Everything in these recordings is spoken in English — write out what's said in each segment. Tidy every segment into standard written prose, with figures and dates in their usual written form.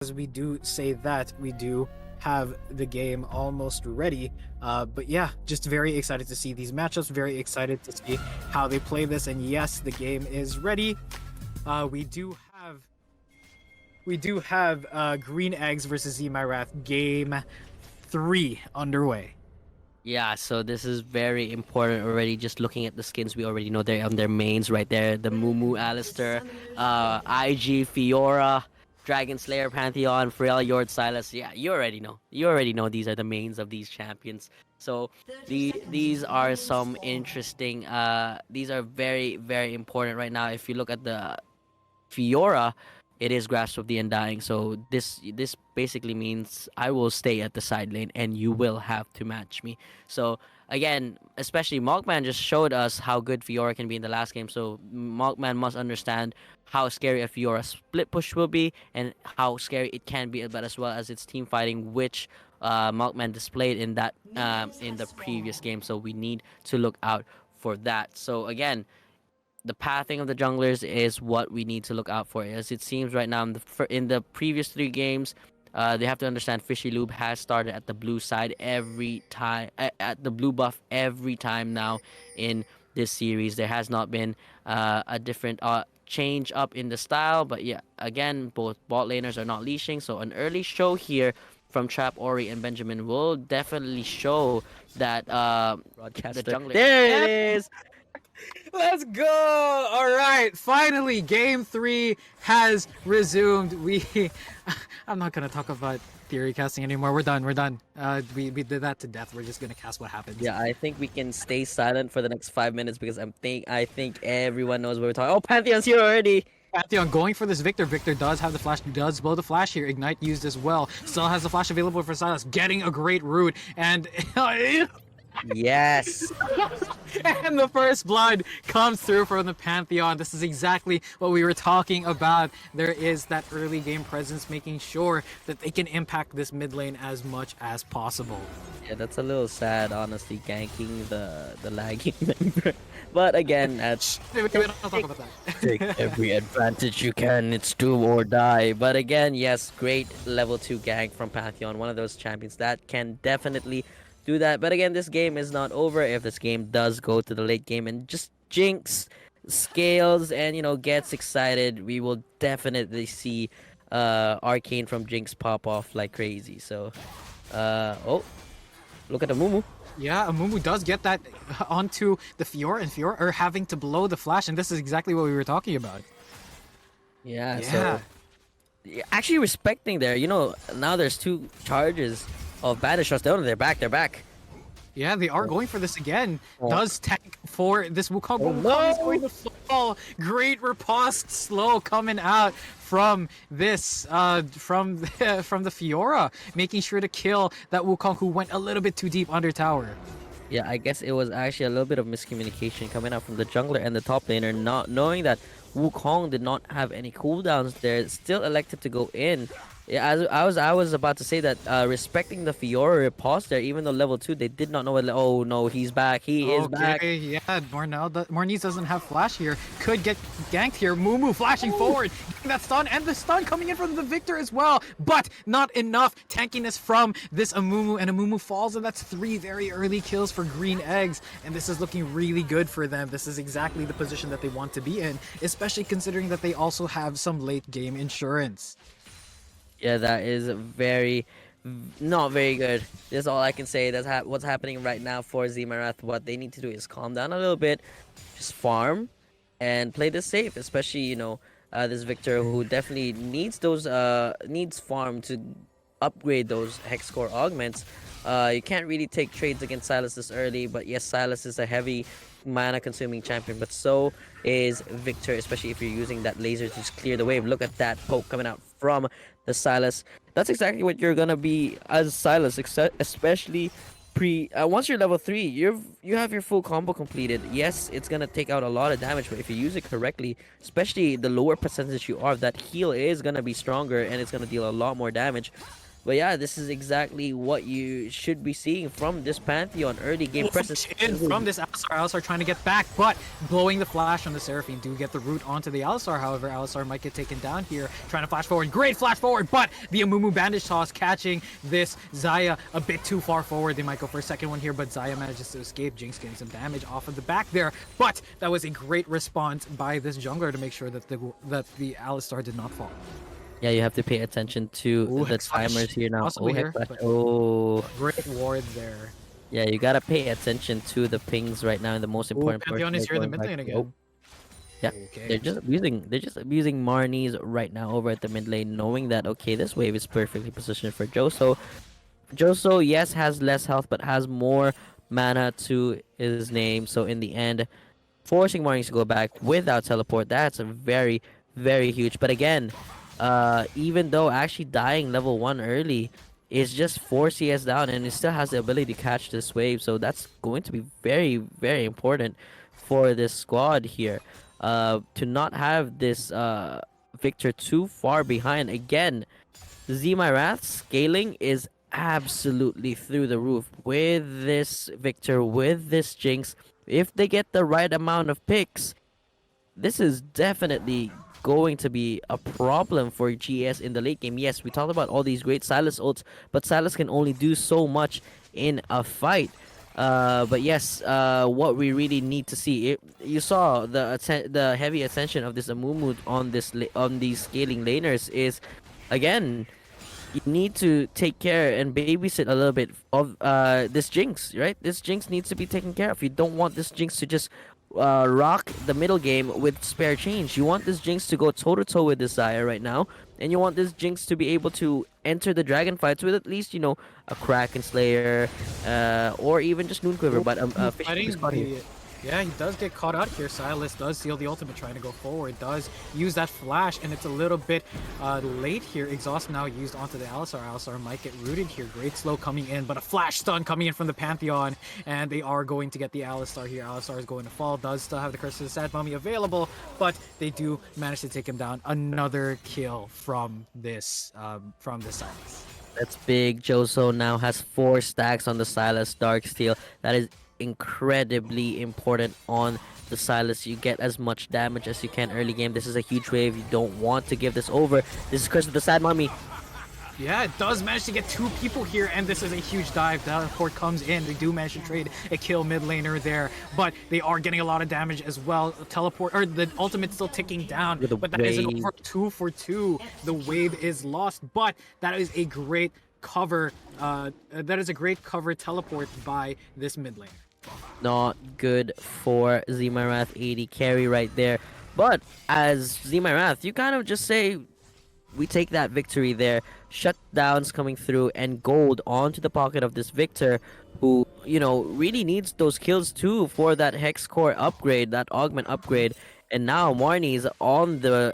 as we do say that, we do have the game almost ready. But yeah, just very excited to see these matchups, very excited to see how they play this. And yes, the game is ready. We do have Green Eggs versus Xee My Wrath game 3 underway. Yeah, so this is very important already. Just looking at the skins, we already know they're on their mains right there. The Amumu, Alistar, IG, Fiora, Dragon Slayer, Pantheon, Frail, Yord, Sylas. Yeah, you already know. You already know these are the mains of these champions. So these are some interesting. These are very very important right now. If you look at the Fiora, it is Grasp of the Undying. So this basically means I will stay at the side lane and you will have to match me. So again, especially Malkman just showed us how good Fiora can be in the last game. So Malkman must understand how scary a Fiora split push will be and how scary it can be, but as well as its team fighting, which Malkman displayed in that in the previous game. So we need to look out for that. So again, the pathing of the junglers is what we need to look out for. As it seems right now in the previous 3 games, they have to understand FishyLube has started at the blue side every time, at the blue buff every time now in this series. There has not been a different change up in the style, but yeah, again, both bot laners are not leashing, so an early show here from Trap, Ori, and BenJahMin will definitely show that the jungler. There it is! Let's go! All right, finally, game 3 has resumed. I'm not gonna talk about theory casting anymore. We're done. We did that to death. We're just gonna cast what happens. Yeah, I think we can stay silent for the next 5 minutes because I think everyone knows what we're talking. Oh, Pantheon's here already. Pantheon going for this Viktor. Viktor does have the flash, does blow the flash here. Ignite used as well. Still has the flash available for Sylas. Getting a great root. And yes. and the first blood comes through from the Pantheon. This is exactly what we were talking about. There is that early game presence, making sure that they can impact this mid lane as much as possible. Yeah, that's a little sad, honestly, ganking the lagging member. But again, we don't talk about that. take every advantage you can. It's do or die. But again, yes, great level 2 gank from Pantheon. One of those champions that can definitely do that. But again, this game is not over. If this game does go to the late game and just Jinx scales and gets excited, we will definitely see Arcane from Jinx pop off like crazy. So oh, look at Amumu. Yeah, Amumu does get that onto the Fiora, and Fiora are having to blow the flash, and this is exactly what we were talking about. Yeah. So actually respecting there, now there's 2 charges of Banish Trust. They're back. Yeah, they are going for this again. Does tank for this Wukong. Oh, Wukong is going to fall. Great riposte slow coming out from this from the Fiora, making sure to kill that Wukong who went a little bit too deep under tower. Yeah, I guess it was actually a little bit of miscommunication coming out from the jungler and the top laner, not knowing that Wukong did not have any cooldowns there, still elected to go in. Yeah, I was about to say that respecting the Fiora riposte there, even though level 2, they did not know what. Oh no, he's back. He is back. Yeah, Marnies doesn't have flash here. Could get ganked here. Mumu flashing forward, getting that stun, and the stun coming in from the Viktor as well. But not enough tankiness from this Amumu, and Amumu falls, and that's 3 very early kills for Green Eggs. And this is looking really good for them. This is exactly the position that they want to be in, especially considering that they also have some late game insurance. Yeah, that is not very good. That's all I can say. That's what's happening right now for Xee My Wrath. What they need to do is calm down a little bit, just farm, and play this safe. Especially this Viktor who definitely needs those needs farm to upgrade those hex core augments. You can't really take trades against Sylas this early, but yes, Sylas is a heavy mana consuming champion, but so is Viktor, especially if you're using that laser to just clear the wave. Look at that poke coming out from the Sylas. That's exactly what you're gonna be as Sylas, especially once you're level 3, you have your full combo completed. Yes, it's gonna take out a lot of damage, but if you use it correctly, especially the lower percentage you are, that heal is gonna be stronger and it's gonna deal a lot more damage. But yeah, this is exactly what you should be seeing from this Pantheon early game presence. In from this Alistar. Alistar trying to get back, but blowing the flash on the Seraphine. Do get the root onto the Alistar. However, Alistar might get taken down here. Trying to flash forward. Great flash forward, but the Amumu bandage toss catching this Xayah a bit too far forward. They might go for a second one here, but Xayah manages to escape. Jinx getting some damage off of the back there, but that was a great response by this jungler to make sure that the Alistar did not fall. Yeah, you have to pay attention to the timers here now. Possibly here, great ward there. Yeah, you gotta pay attention to the pings right now, and the most important Pantheon is here in the mid lane again. Yeah, okay. they're just abusing Marnies right now over at the mid lane, knowing that okay, this wave is perfectly positioned for Joso. Joso, yes, has less health, but has more mana to his name. So in the end, forcing Marnies to go back without teleport, that's a very, very huge. But again, even though actually dying level 1 early is just 4 CS down, and it still has the ability to catch this wave, so that's going to be very, very important for this squad here. To not have this Viktor too far behind. Again, Xee My Wrath scaling is absolutely through the roof with this Viktor, with this Jinx. If they get the right amount of picks, this is definitely going to be a problem for GES in the late game. Yes, we talked about all these great Sylas ults, but Sylas can only do so much in a fight. But yes, what we really need to see, you saw the heavy attention of this Amumu on these scaling laners is, again, you need to take care and babysit a little bit of this Jinx, right? This Jinx needs to be taken care of. You don't want this Jinx to just rock the middle game with spare change. You want this Jinx to go toe-to-toe with this Xayah right now, and you want this Jinx to be able to enter the dragon fights with at least, you know, a Kraken Slayer, or even just Noon Quiver, but yeah, he does get caught out here. Sylas does seal the ultimate, trying to go forward, does use that flash, and it's a little bit late here. Exhaust now used onto the Alistar. Alistar might get rooted here. Great slow coming in, but a flash stun coming in from the Pantheon, and they are going to get the Alistar here. Alistar is going to fall, does still have the Curse of the Sad Mummy available, but they do manage to take him down. Another kill from this Sylas. That's big. Joso now has 4 stacks on the Sylas Darksteel. That is incredibly important on the Sylas. You get as much damage as you can early game. This is a huge wave. You don't want to give this over. This is Curse of the Sad Mummy. Yeah, it does manage to get 2 people here, and this is a huge dive. Teleport comes in. They do manage to trade a kill mid laner there, but they are getting a lot of damage as well. Teleport, or the ultimate's still ticking down, but that is an over 2 for 2. The wave is lost, but that is a great cover. That is a great cover teleport by this mid laner. Not good for Xee My Wrath 80 carry right there. But as Xee My Wrath, you kind of just say, we take that victory there. Shutdowns coming through, and gold onto the pocket of this Viktor, who, you know, really needs those kills too for that Hex Core upgrade, that augment upgrade. And now Marnies on the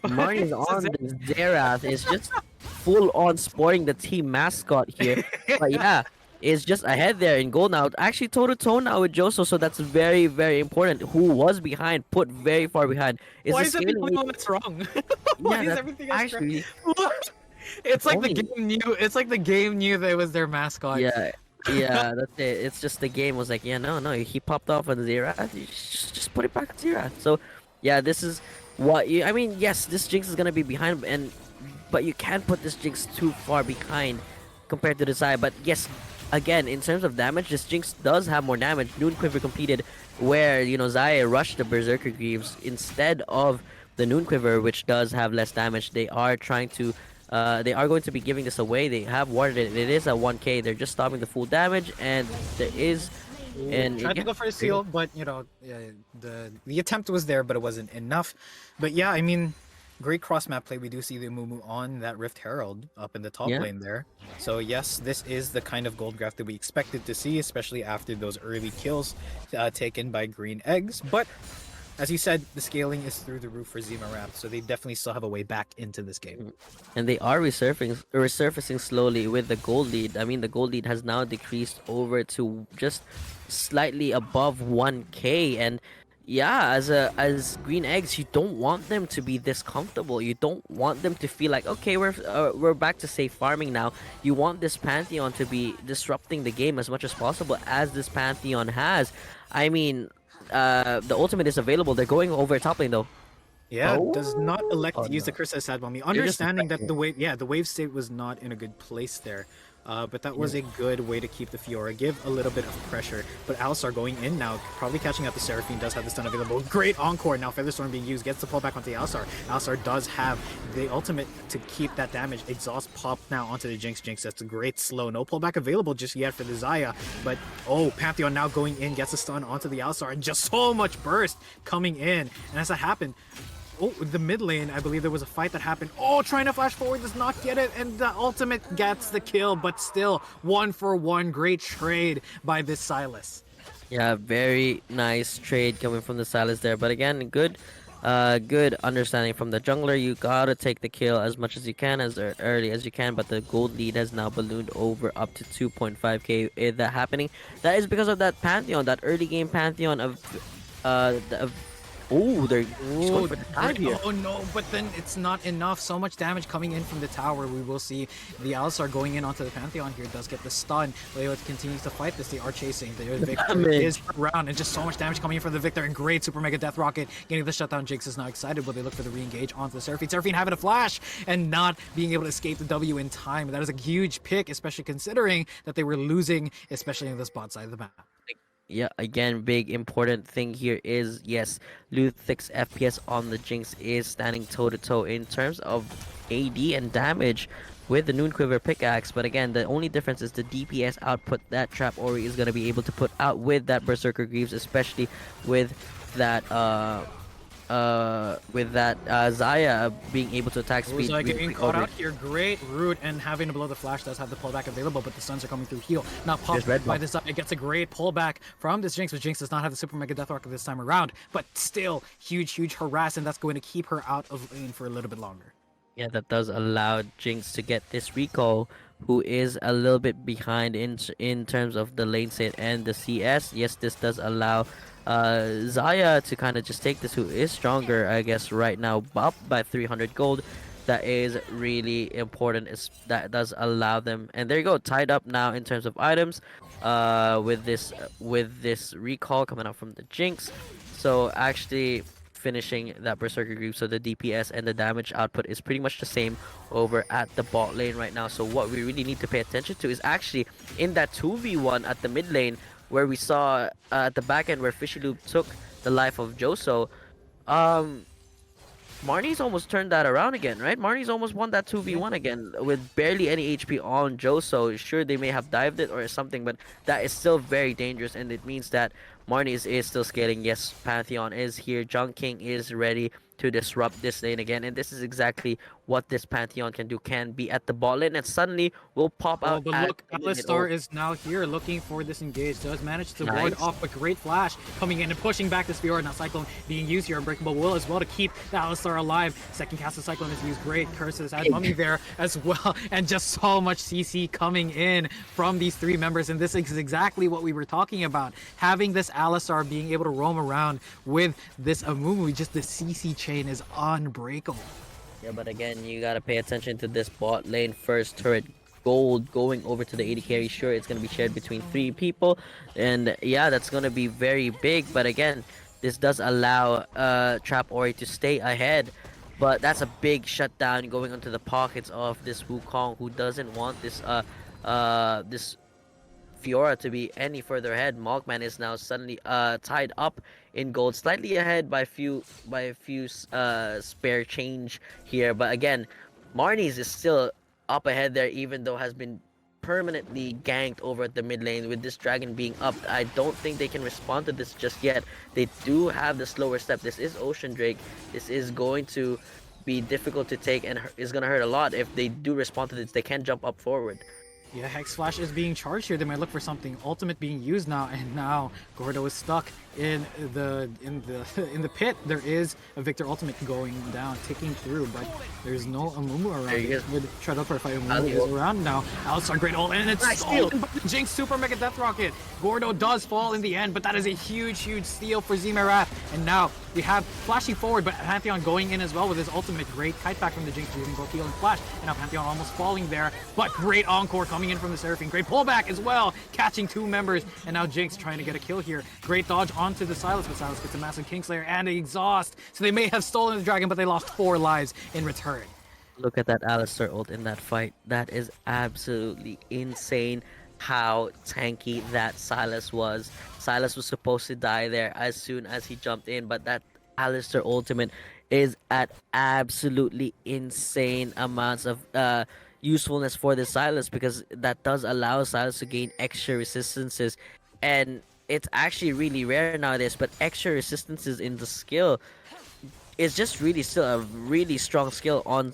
Marnies on the Xerath is just full on sporting the team mascot here. But yeah, is just ahead there in gold now. Actually toe-to-toe now with Joso, so that's very, very important. Who was behind, put very far behind. Why is everything that's wrong? Why is everything actually wrong? It's like the game knew. It's like the game knew that it was their mascot. Yeah, that's it. It's just the game was like, yeah, no, he popped off on Xerath. You just put it back on Xerath. So, yeah, this is what you. I mean, yes, this Jinx is gonna be behind, but you can't put this Jinx too far behind compared to the side. But yes, again, in terms of damage, this Jinx does have more damage. Noon Quiver completed, where, you know, Xayah rushed the Berserker Greaves instead of the Noon Quiver, which does have less damage. They are trying to, they are going to be giving this away. They have warded it. It is a 1k. They're just stopping the full damage, and there is. And tried to go for a seal, but you know, the attempt was there, but it wasn't enough. But yeah, I mean, great cross map play. We do see the Amumu on that Rift Herald up in the top lane there. So yes, this is the kind of gold graph that we expected to see, especially after those early kills taken by green eggs. But as you said, the scaling is through the roof for Xee My Wrath, so they definitely still have a way back into this game. And they are resurfacing slowly with the gold lead. I mean, the gold lead has now decreased over to just slightly above 1k, and yeah, as green eggs, you don't want them to be this comfortable. You don't want them to feel like, okay, we're back to safe farming now. You want this Pantheon to be disrupting the game as much as possible, as this Pantheon has. I mean, the ultimate is available. They're going over top lane though. Yeah, does not elect Oh to use no, the Curse as Sad Mommy. you're just Understanding that expecting the it. wave, yeah, the wave state was not in a good place there. But that was a good way to keep the Fiora, give a little bit of pressure. But Alistar going in now, probably catching out the Seraphine, does have the stun available. Great encore, now Featherstorm being used, gets the pull back onto the Alistar. Alistar does have the ultimate to keep that damage. Exhaust pop now onto the Jinx. Jinx, that's a great slow. No pullback available just yet for the Xayah. But, oh, Pantheon now going in, gets a stun onto the Alistar, and just so much burst coming in. And as that happened, oh, the mid lane, I believe there was a fight that happened. Oh, trying to flash forward, does not get it, and the ultimate gets the kill, but still, 1-for-1, great trade by this Sylas. Yeah, very nice trade coming from the Sylas there. But again, good understanding from the jungler. You gotta take the kill as much as you can, as early as you can. But the gold lead has now ballooned over up to 2.5k. Is that happening? That is because of that Pantheon, that early game Pantheon of oh, they're just going Oh, for the dive here. oh no, but then it's not enough. So much damage coming in from the tower. We will see the Alistar going in onto the Pantheon here. Does get the stun. Leo continues to fight this. They are chasing. The Viktor is around, and just so much damage coming in from the Viktor. And great Super Mega Death Rocket getting the shutdown. Jinx is not excited, but they look for the re-engage onto the Seraphine. Seraphine having a flash and not being able to escape the W in time. That is a huge pick, especially considering that they were losing, especially in this bot side of the map. Yeah, again, big important thing here is, yes, LuthexFPS on the Jinx is standing toe to toe in terms of AD and damage with the Noon Quiver pickaxe. But again, the only difference is the DPS output that Trap Ori is going to be able to put out with that Berserker Greaves, especially with that Xayah being able to attack speed. Like getting caught out here, great root, and having to blow the flash does have the pullback available, but the stuns are coming through heal. Now popped by this up, it gets a great pullback from this Jinx, but Jinx does not have the Super Mega Death Rocket this time around, but still huge harass, and that's going to keep her out of lane for a little bit longer. Yeah, that does allow Jinx to get this recall, who is a little bit behind in terms of the lane state and the CS. Yes, this does allow Xayah to kind of just take this, who is stronger, I guess, right now, up by 300 gold. That is really important. That does allow them, and there you go, tied up now in terms of items, with this recall coming out from the Jinx. So actually finishing that Berserker Group, so the DPS and the damage output is pretty much the same over at the bot lane right now. So what we really need to pay attention to is actually in that 2v1 at the mid lane, where we saw at the back end where FishyLube took the life of Joso. Marnies almost turned that around again, right? Marnies almost won that 2v1 again with barely any HP on Joso. Sure, they may have dived it or something, but that is still very dangerous, and it means that Marnies is still scaling. Yes, Pantheon is here. Junk King is ready to disrupt this lane again, and this is exactly what this Pantheon can do. Can be at the bot lane and suddenly will pop out. But look, Alistar is now here looking for this engage. Does manage to ward off a great flash coming in and pushing back this Fiora. Now Cyclone being used here. Unbreakable Will as well to keep the Alistar alive. Second cast of Cyclone is used. Great curses at Mummy there as well. And just so much CC coming in from these three members. And this is exactly what we were talking about. Having this Alistar being able to roam around with this Amumu, just the CC chain is unbreakable. Yeah, but again, you gotta pay attention to this bot lane first turret gold going over to the AD carry. Sure, it's gonna be shared between 3 people, and yeah, that's gonna be very big. But again, this does allow Trap Ori to stay ahead, but that's a big shutdown going onto the pockets of this Wukong, who doesn't want this this Fiora to be any further ahead. Malkman is now suddenly tied up in gold, slightly ahead by a few spare change here. But again, Marnies is still up ahead there, even though has been permanently ganked over at the mid lane with this dragon being up. I don't think they can respond to this just yet. They do have the slower step. This is Ocean Drake. This is going to be difficult to take and is going to hurt a lot if they do respond to this. They can't jump up forward. Yeah, Hex Flash is being charged here. They might look for something. Ultimate being used now, and now Gordo is stuck in the in the pit, there is a Viktor ultimate going down, ticking through, but there's no Amumu around. There he is. Would try to fight Amumu is around now. Alistar great ult, and it's Nice stolen by the Jinx super mega death rocket. Gordo does fall in the end, but that is a huge steal for Xee My Wrath. And now we have flashing forward, but Pantheon going in as well with his ultimate. Great kite back from the Jinx using both heal and flash, and now Pantheon almost falling there, but great encore coming in from the Seraphine. Great pullback as well, catching 2 members, and now Jinx trying to get a kill here. Great dodge onto the Sylas, but Sylas gets a massive Kingslayer and an exhaust, so they may have stolen the dragon, but they lost 4 lives in return. Look at that Alistar ult in that fight. That is absolutely insane how tanky that Sylas was. Sylas was supposed to die there as soon as he jumped in, but that Alistar ultimate is at absolutely insane amounts of usefulness for the Sylas, because that does allow Sylas to gain extra resistances, and it's actually really rare nowadays, but extra resistances in the skill is just really still a really strong skill on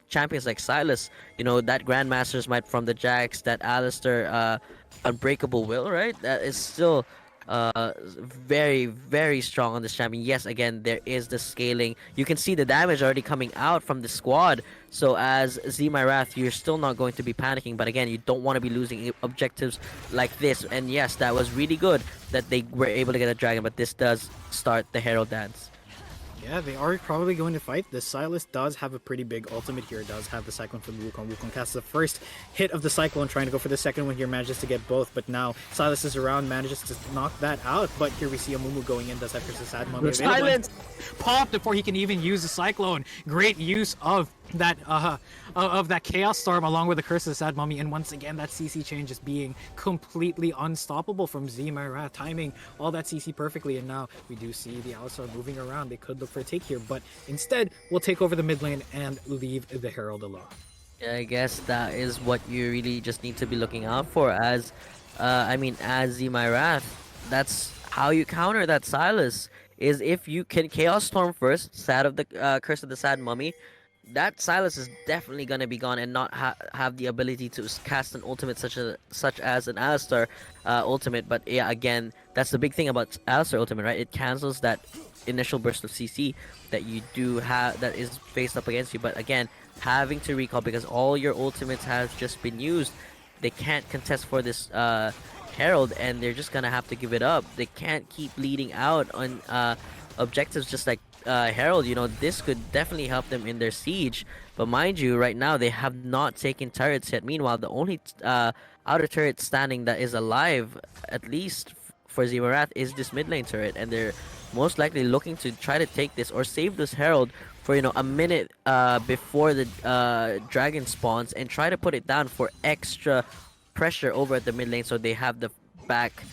champions like Sylas. You know, that Grandmaster's Might from the Jax, that Alistar Unbreakable Will, right? That is still very strong on this champion. Yes, again, there is the scaling. You can see the damage already coming out from the squad. So as Xee My Wrath, you're still not going to be panicking, but again, you don't want to be losing objectives like this. And yes, that was really good that they were able to get a dragon, but this does start the Herald Dance. Yeah, they are probably going to fight. The Sylas does have a pretty big ultimate here. It does have the Cyclone from the Wukong. Wukong casts the first hit of the Cyclone, trying to go for the second one here, manages to get both, but now Sylas is around, manages to knock that out. But here we see Amumu going in, does have Curse of Sad Mummy available. Silence! Popped before he can even use the Cyclone. Great use of that Chaos Storm along with the Curse of Sad Mummy, and once again that CC change just being completely unstoppable from Xee My Wrath, timing all that CC perfectly. And now we do see the Alistar moving around. They could look for a take here, but instead we'll take over the mid lane and leave the Herald alone. Yeah, I guess that is what you really just need to be looking out for as as Xee My Wrath. That's how you counter that Sylas, is if you can Chaos Storm first, Sad of the Curse of the Sad Mummy, that Sylas is definitely gonna be gone and not have the ability to cast an ultimate such as an Alistar ultimate. But yeah, again, that's the big thing about Alistar ultimate, right? It cancels that initial burst of CC that you do have that is faced up against you. But again, having to recall because all your ultimates have just been used, they can't contest for this Herald, and they're just gonna have to give it up. They can't keep leading out on objectives just like Herald. You know, this could definitely help them in their siege, but mind you, right now they have not taken turrets yet. Meanwhile, the only outer turret standing that is alive, at least for Xee My Wrath, is this mid lane turret, and they're most likely looking to try to take this or save this Herald for, you know, a minute before the dragon spawns, and try to put it down for extra pressure over at the mid lane, so they have the back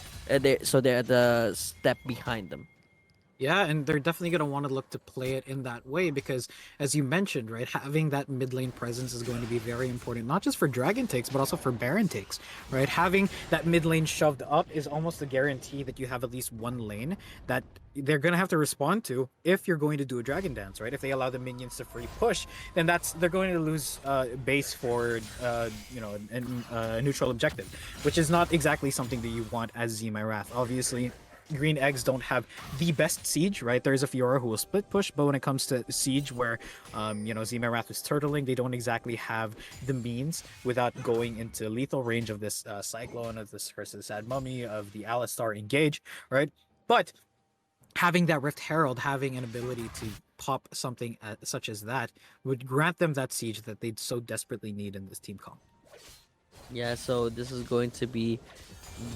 so they're the step behind them. Yeah, and they're definitely going to want to look to play it in that way because, as you mentioned, right, having that mid lane presence is going to be very important, not just for Dragon takes, but also for Baron takes, right? Having that mid lane shoved up is almost a guarantee that you have at least one lane that they're going to have to respond to if you're going to do a Dragon Dance, right? If they allow the minions to free push, then they're going to lose base for, a neutral objective, which is not exactly something that you want as Xee My Wrath. Obviously, green eggs don't have the best siege, right? There's a Fiora who will split push, but when it comes to siege where, Xee My Wrath is turtling, they don't exactly have the means without going into lethal range of this Cyclone, of this Curse of the Sad Mummy, of the Alistar engage, right? But having that Rift Herald, having an ability to pop something such as that, would grant them that siege that they'd so desperately need in this team comp. Yeah, so this is going to be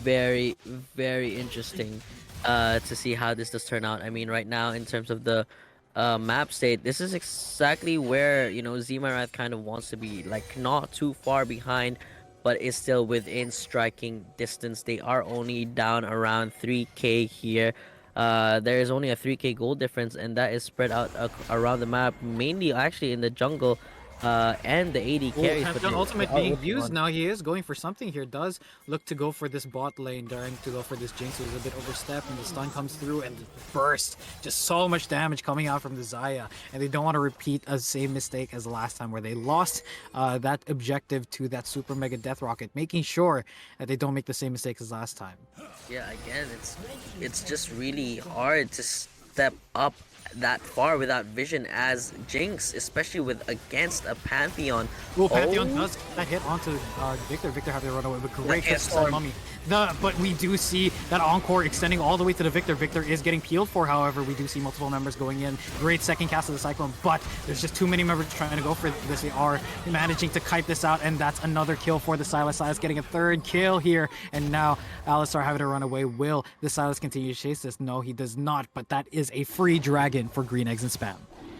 very interesting to see how this does turn out. I mean, right now in terms of the map state, this is exactly where, you know, Xee My Wrath kind of wants to be, like not too far behind, but is still within striking distance. They are only down around 3k here. There is only a 3k gold difference, and that is spread out around the map, mainly actually in the jungle. and the AD carries. But Pantheon they ultimate are being working used on- now. He is going for something here. Does look to go for this bot lane, daring to go for this Jinx, who's a bit overstepped, and the stun comes through and burst. Just so much damage coming out from the Xayah, and they don't want to repeat a same mistake as last time where they lost that objective to that super mega death rocket, making sure that they don't make the same mistakes as last time. Yeah, again, it's just really hard to step up that far without vision as Jinx, especially with against a Pantheon. Well, Pantheon does get that hit onto Viktor. Viktor having to run away, but great catch by Mummy. But we do see that encore extending all the way to the Viktor. Viktor is getting peeled for, however, we do see multiple members going in. Great second cast of the Cyclone, but there's just too many members trying to go for this. They are managing to kite this out, and that's another kill for the Sylas. Sylas getting a third kill here, and now Alistar having to run away. Will the Sylas continue to chase this? No, he does not, but that is a free dragon for Green Eggs and Spam.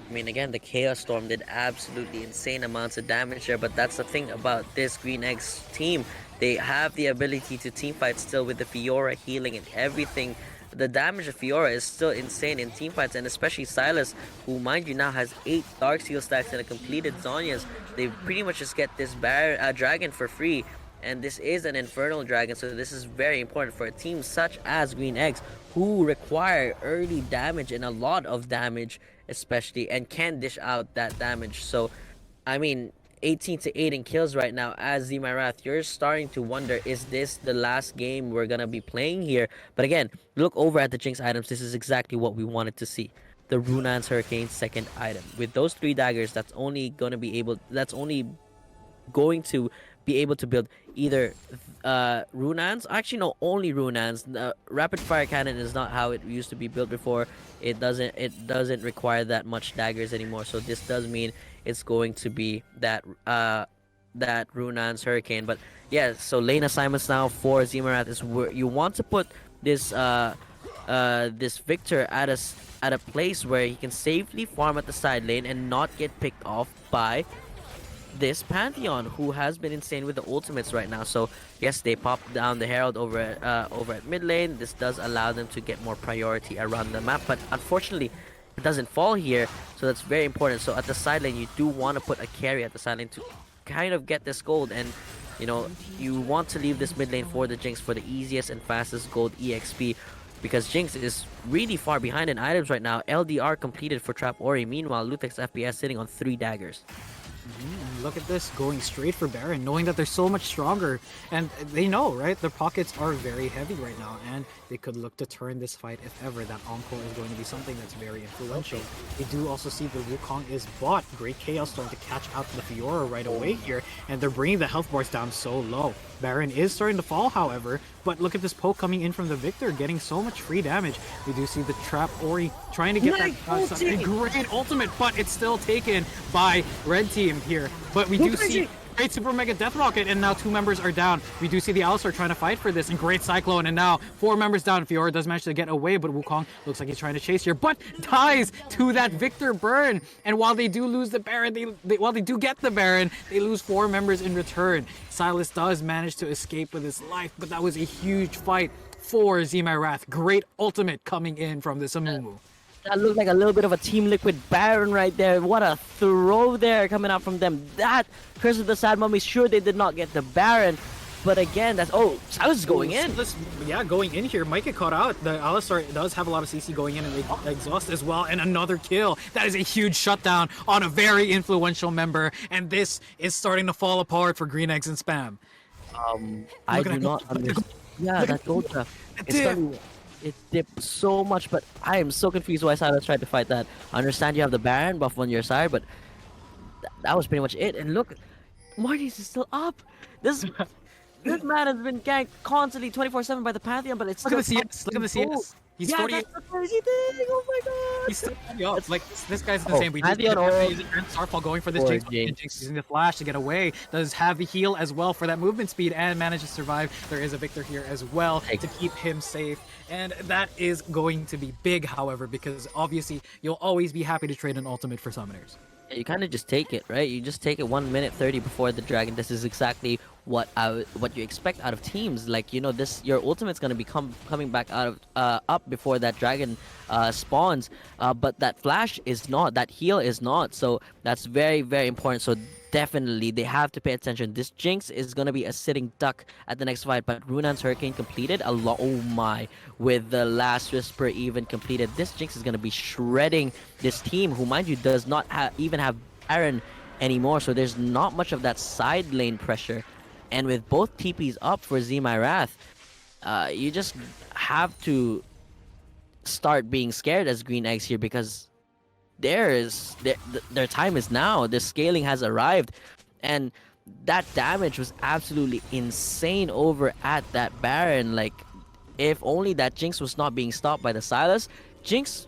I mean, again, the Chaos Storm did absolutely insane amounts of damage there, but that's the thing about this Green Eggs team. They have the ability to teamfight still with the Fiora healing and everything. The damage of Fiora is still insane in teamfights, and especially Sylas, who, mind you, now has 8 Darksteel stacks and a completed Zhonya's. They pretty much just get this dragon for free, and this is an Infernal Dragon, so this is very important for a team such as Green Eggs, who require early damage and a lot of damage, especially, and can dish out that damage. So, I mean, 18 to 8 in kills right now as Xee My Wrath. You're starting to wonder, is this the last game we're gonna be playing here? But again, look over at the Jinx items. This is exactly what we wanted to see. The Runaan's Hurricane second item. With those 3 daggers, that's only going to be able to build either Runaan's. Actually, no, only Runaan's. Rapid fire cannon is not how it used to be built before. It doesn't require that much daggers anymore. So this does mean it's going to be that Runaan's Hurricane. But yeah, so lane assignments now for Xee My Wrath is where you want to put this this Viktor at a place where he can safely farm at the side lane and not get picked off by this Pantheon, who has been insane with the ultimates right now. So yes, they pop down the Herald over at mid lane. This does allow them to get more priority around the map, but unfortunately it doesn't fall here, so that's very important. So at the side lane, you do want to put a carry at the side lane to kind of get this gold, and you know, you want to leave this mid lane for the Jinx for the easiest and fastest gold EXP, because Jinx is really far behind in items right now. LDR completed for Trap Ori. Meanwhile, LuthexFPS sitting on 3 daggers. And look at this, going straight for Baron, knowing that they're so much stronger, and they know, right? Their pockets are very heavy right now, and they could look to turn this fight if ever. That encore is going to be something that's very influential. They do also see the Wukong is bought. Great Chaos Storm to catch out the Fiora right away here, and they're bringing the health bars down so low. Baron is starting to fall, however, but look at this poke coming in from the Viktor, getting so much free damage. We do see the Trap Ori trying to get that great ultimate, but it's still taken by Red Team here. But we do see great Super Mega Death Rocket, and now 2 members are down. We do see the Alistar trying to fight for this, and great Cyclone, and now 4 members down. Fiora does manage to get away, but Wukong looks like he's trying to chase here, but dies to that Viktor burn. And while they do lose the Baron, while they do get the Baron, they lose 4 members in return. Sylas does manage to escape with his life, but that was a huge fight for Xee My Wrath. Great ultimate coming in from this Amumu. That looked like a little bit of a Team Liquid Baron right there. What a throw there coming out from them. That Curse of the Sad Mummy, sure they did not get the Baron, but again, that's Sylas is going in. Yeah, going in here. Might get caught out. The Alistar does have a lot of CC going in, and they exhaust as well, and another kill. That is a huge shutdown on a very influential member, and this is starting to fall apart for Green Eggs and Spam. I do not understand. Yeah, that gold draft. It dipped so much, but I am so confused why Sylas tried to fight that. I understand you have the Baron buff on your side, but that was pretty much it. And look, Marnies is still up. This man has been ganked constantly 24/7 by the Pantheon, but it's Look at the CS. Look at the CS. He's 40. That's the crazy thing. Oh my god. He's still up. Like, this guy's insane. We just using Starfall going for this Jinx. Jinx using the flash to get away. Does have the heal as well for that movement speed and manages to survive. There is a Viktor here as well to keep him safe. And that is going to be big, however, because obviously you'll always be happy to trade an ultimate for summoners. You kind of just take it, right? You just take it 1 minute 30 before the dragon. This is exactly what what you expect out of teams. Like, you know, this your ultimate's gonna be coming back out of up before that dragon spawns. But that flash is not, that heal is not. So that's very, very important. So definitely they have to pay attention. This Jinx is gonna be a sitting duck at the next fight. But Runan's Hurricane completed a lot. Oh my! With the last Whisper even completed, this Jinx is gonna be shredding this team, who, mind you, does not even have Baron anymore. So there's not much of that side lane pressure. And with both TPs up for Xee My Wrath, you just have to start being scared as Green Eggs here, because their time is now. The scaling has arrived, and that damage was absolutely insane over at that Baron. Like, if only that Jinx was not being stopped by the Sylas. Jinx,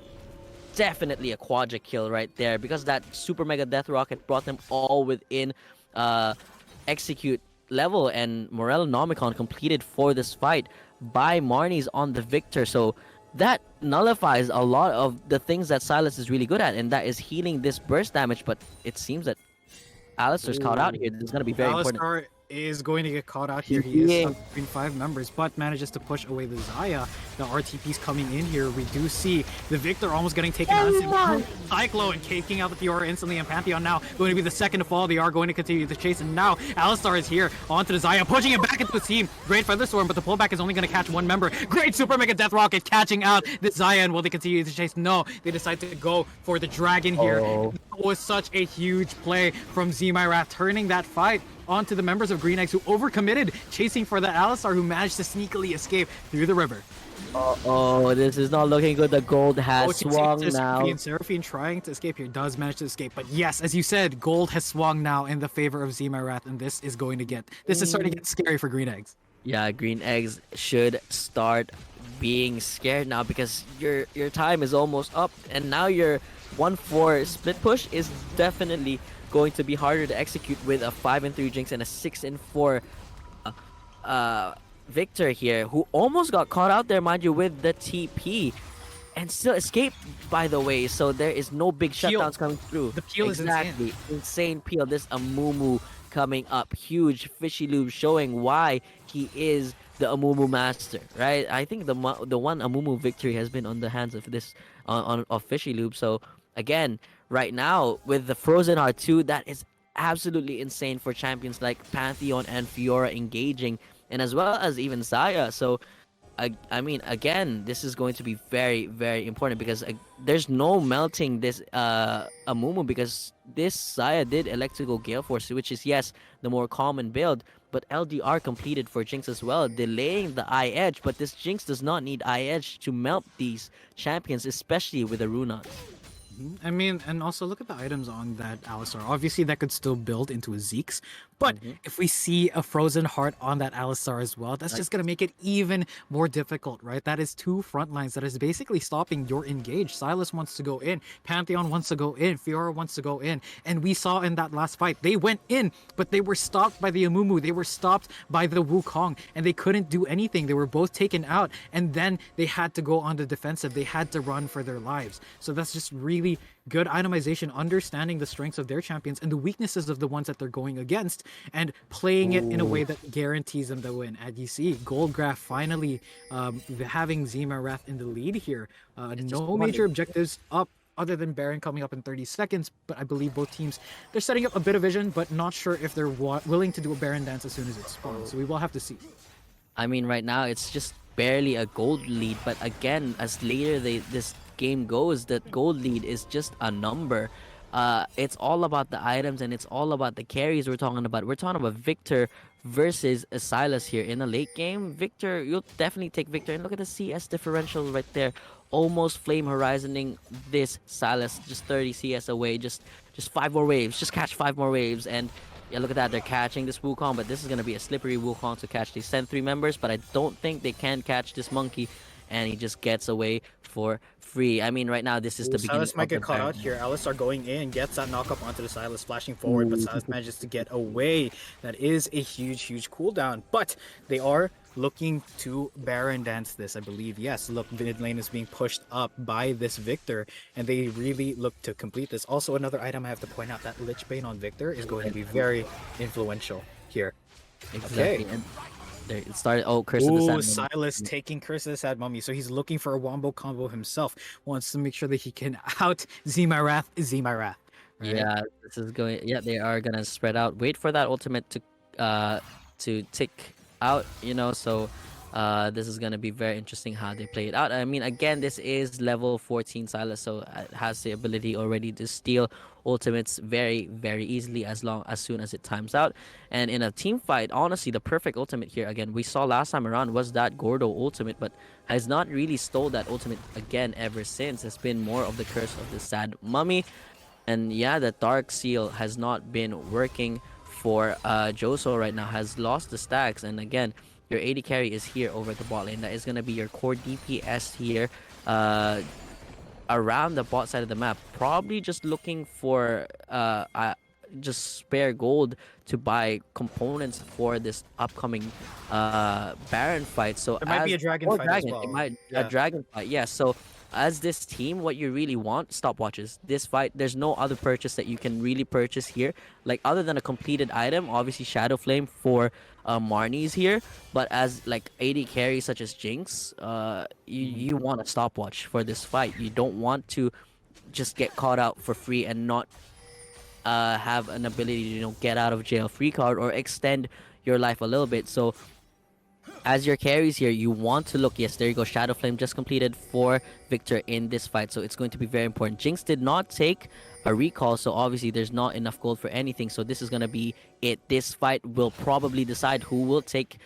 definitely a quadra kill right there, because that super mega death rocket brought them all within execute level, and Morellonomicon completed for this fight by Marnies on the Viktor. So that nullifies a lot of the things that Sylas is really good at, and that is healing this burst damage. But it seems that Alistar's caught out here. This is going to be very important. Alistar is going to get caught out here. He is stuck between 5 members, but manages to push away the Xayah. The RTP's coming in here. We do see the Viktor almost getting taken out. Cyclone taking out the Fiora instantly, and Pantheon now going to be the second to fall. They are going to continue to chase, and now Alistar is here onto the Xayah, pushing it back into the team. Great Featherstorm, but the pullback is only going to catch 1 member. Great Super Mega Death Rocket catching out the Xayah, and will they continue to chase? No, they decide to go for the Dragon here. It was such a huge play from Xee My Wrath, turning that fight onto the members of Green Eggs, who overcommitted, chasing for the Alistar, who managed to sneakily escape through the river. Oh, this is not looking good. The gold has swung now. Seraphine trying to escape here, does manage to escape. But yes, as you said, gold has swung now in the favor of Xee My Wrath, and this is starting to get scary for Green Eggs. Yeah, Green Eggs should start being scared now, because your time is almost up, and now your 1-4 split push is definitely going to be harder to execute with a 5-3 Jinx and a 6-4 Viktor here, who almost got caught out there, mind you, with the TP, and still escaped, by the way. So there is no big shutdowns coming through. The peel is insane peel. This Amumu coming up, huge. FishyLube showing why he is the Amumu master, right? I think the one Amumu victory has been on the hands of this of FishyLube. So again, right now with the Frozen Heart 2, that is absolutely insane for champions like Pantheon and Fiora engaging, and as well as even Xayah. So I mean, again, this is going to be very, very important, because there's no melting this Amumu, because this Xayah did Electrical Gale Force, which is, yes, the more common build, but LDR completed for Jinx as well, delaying the eye edge. But this Jinx does not need eye edge to melt these champions, especially with the Runas. I mean, and also look at the items on that Alistar. Obviously, that could still build into a Zeke's, but if we see a Frozen Heart on that Alistar as well, that's just going to make it even more difficult, right? That is 2 front lines that is basically stopping your engage. Sylas wants to go in, Pantheon wants to go in, Fiora wants to go in, and we saw in that last fight, they went in, but they were stopped by the Amumu, they were stopped by the Wukong, and they couldn't do anything. They were both taken out, and then they had to go on the defensive. They had to run for their lives. So that's just really good itemization, understanding the strengths of their champions and the weaknesses of the ones that they're going against, and playing it in a way that guarantees them the win. As you see, Goldgraph finally having Xee My Wrath in the lead here. No major objectives up other than Baron coming up in 30 seconds, but I believe both teams, they're setting up a bit of vision, but not sure if they're willing to do a Baron dance as soon as it spawns. So we will have to see. I mean, right now it's just barely a gold lead, but again, as later this game goes, that gold lead is just a number. It's all about the items, and it's all about the carries we're talking about. We're talking about Viktor versus a Sylas here in a late game. Viktor, you'll definitely take Viktor, and look at the CS differential right there. Almost flame horizoning this Sylas, just 30 CS away, just 5 more waves, just catch 5 more waves. And yeah, look at that, they're catching this Wukong, but this is going to be a slippery Wukong to catch these Send 3 members, but I don't think they can catch this monkey, and he just gets away for free. I mean, right now, this is the beginning. Sylas might get caught out here. Alistar going in, gets that knock up onto the Sylas, flashing forward, but Sylas manages to get away. That is a huge, huge cooldown, but they are looking to Baron dance this, I believe. Yes, look, mid lane is being pushed up by this Viktor, and they really look to complete this. Also, another item I have to point out, that Lich Bane on Viktor is going to be very influential here. Exactly. Okay. And there it started. Oh, Curse of the Ooh, Sand. Sylas taking Curse of the Sad Mummy, so he's looking for a wombo combo himself. Wants to make sure that he can out Xee My Wrath, Xee My Wrath. Right? Yeah, this is going. Yeah, they are gonna spread out. Wait for that ultimate to tick out. So this is gonna be very interesting how they play it out. I mean, again, this is level 14 Sylas, so it has the ability already to steal ultimates very, very easily as soon as it times out. And in a team fight, honestly, the perfect ultimate here, again, we saw last time around was that Gordo ultimate, but has not really stole that ultimate again ever since. It's been more of the Curse of the Sad Mummy. And yeah, the Dark Seal has not been working for Joso right now, has lost the stacks. And again, your AD carry is here over the bot lane. That is going to be your core DPS here around the bot side of the map. Probably just looking for just spare gold to buy components for this upcoming Baron fight. So There might be a dragon fight as well. A dragon fight, yeah. So as this team, what you really want, stopwatches. This fight, there's no other purchase that you can really purchase here, like other than a completed item. Obviously, Shadow Flame for Marnies here, but as like AD carry such as Jinx, you want a stopwatch for this fight. You don't want to just get caught out for free and not have an ability to get out of jail free card or extend your life a little bit. So as your carries here, you want to look. Yes, there you go. Shadow Flame just completed for Viktor in this fight, so it's going to be very important. Jinx did not take a recall, so obviously there's not enough gold for anything. So this is going to be it. This fight will probably decide who will take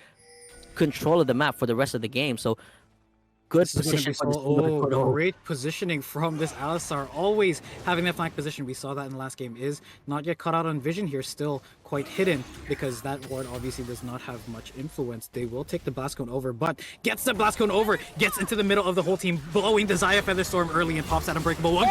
control of the map for the rest of the game. So good position for this great positioning from this Alistar. Always having that flank position. We saw that in the last game. Is not yet caught out on vision here. Still quite hidden because that ward obviously does not have much influence. They will take the blast cone over, but gets the blast cone over, gets into the middle of the whole team, blowing the Xayah Featherstorm early and pops that unbreakable one.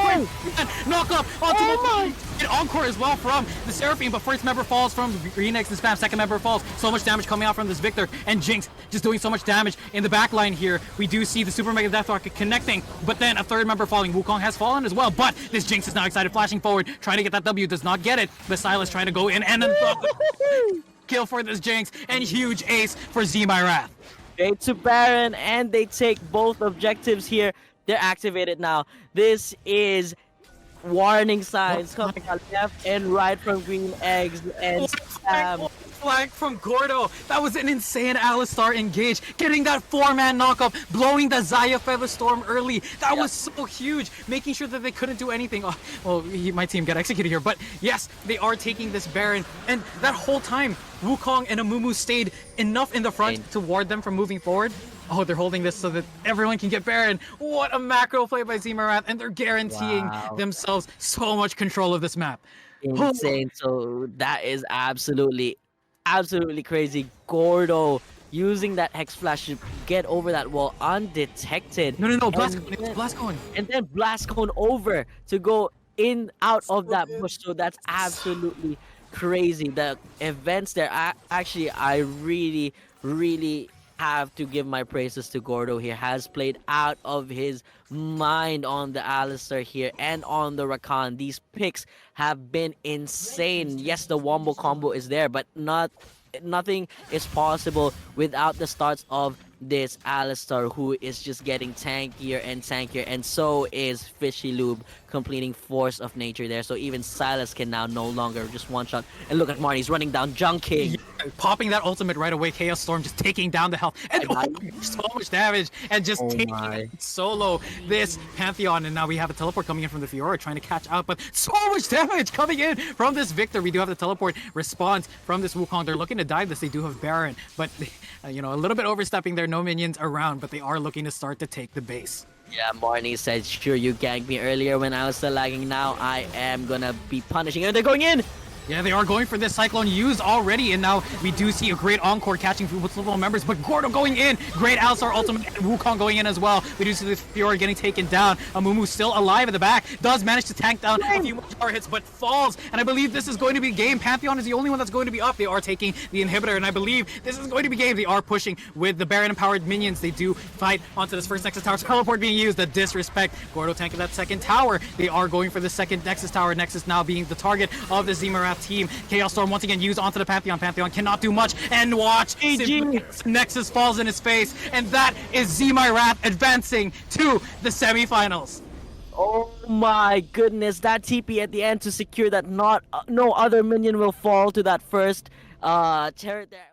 Knock up onto an encore as well from the Seraphine, but first member falls from Greenex and Spam. Second member falls. So much damage coming out from this Viktor, and Jinx just doing so much damage in the back line here. We do see the Super Mega Death Rocket connecting, but then a third member falling. Wukong has fallen as well, but this Jinx is now excited, flashing forward, trying to get that W, does not get it. The Sylas trying to go in and then kill for this Jinx, and huge ace for Xee My Wrath. Straight to Baron, and they take both objectives here. They're activated now. This is warning signs coming out left and right from Green Eggs and Flank from Gordo. That was an insane Alistar engage, getting that 4-man knockup, blowing the Xayah Featherstorm early. That was so huge, making sure that they couldn't do anything. Oh, well, my team got executed here, but yes, they are taking this Baron, and that whole time, Wukong and Amumu stayed enough in the front to ward them from moving forward. Oh, they're holding this so that everyone can get Baron. What a macro play by Xee My Wrath, and they're guaranteeing themselves so much control of this map. Insane. So that is absolutely crazy. Gordo using that Hex Flash to get over that wall undetected. No, Blast Cone. And then Blast Cone over to go in out of that bush. So that's absolutely crazy. The events there, actually, I really have to give my praises to Gordo here. Has played out of his mind on the Alistar here and on the Rakan. These picks have been insane. Yes, the wombo combo is there, but nothing is possible without the starts of this Alistar, who is just getting tankier and tankier, and so is FishyLube completing Force of Nature there. So even Sylas can now no longer just one shot. And look at Marnies running down Junking. Yeah, popping that ultimate right away. Chaos Storm just taking down the health. And so much damage. And just taking it solo this Pantheon. And now we have a teleport coming in from the Fiora trying to catch out. But so much damage coming in from this Viktor. We do have the teleport response from this Wukong. They're looking to dive this. They do have Baron. But, a little bit overstepping there. No minions around. But they are looking to start to take the base. Yeah, Marnie said, sure, you ganked me earlier when I was still lagging. Now I am gonna be punishing. And they're going in! Yeah, they are going for this Cyclone used already, and now we do see a great Encore catching multiple members, but Gordo going in, great Alistar ultimate, and Wukong going in as well. We do see the Fiora getting taken down. Amumu still alive at the back, does manage to tank down a few more tower hits, but falls, and I believe this is going to be game. Pantheon is the only one that's going to be up. They are taking the inhibitor, and I believe this is going to be game. They are pushing with the Baron-empowered minions. They do fight onto this first Nexus tower. Teleport being used, the disrespect. Gordo tanking that second tower. They are going for the second Nexus tower. Nexus now being the target of the Xee My Wrath team. Chaos Storm once again used onto the Pantheon. Pantheon cannot do much, and watch, Nexus falls in his face, and that is Xee My Wrath advancing to the semifinals. Oh my goodness, that TP at the end to secure that no other minion will fall to that first turret there.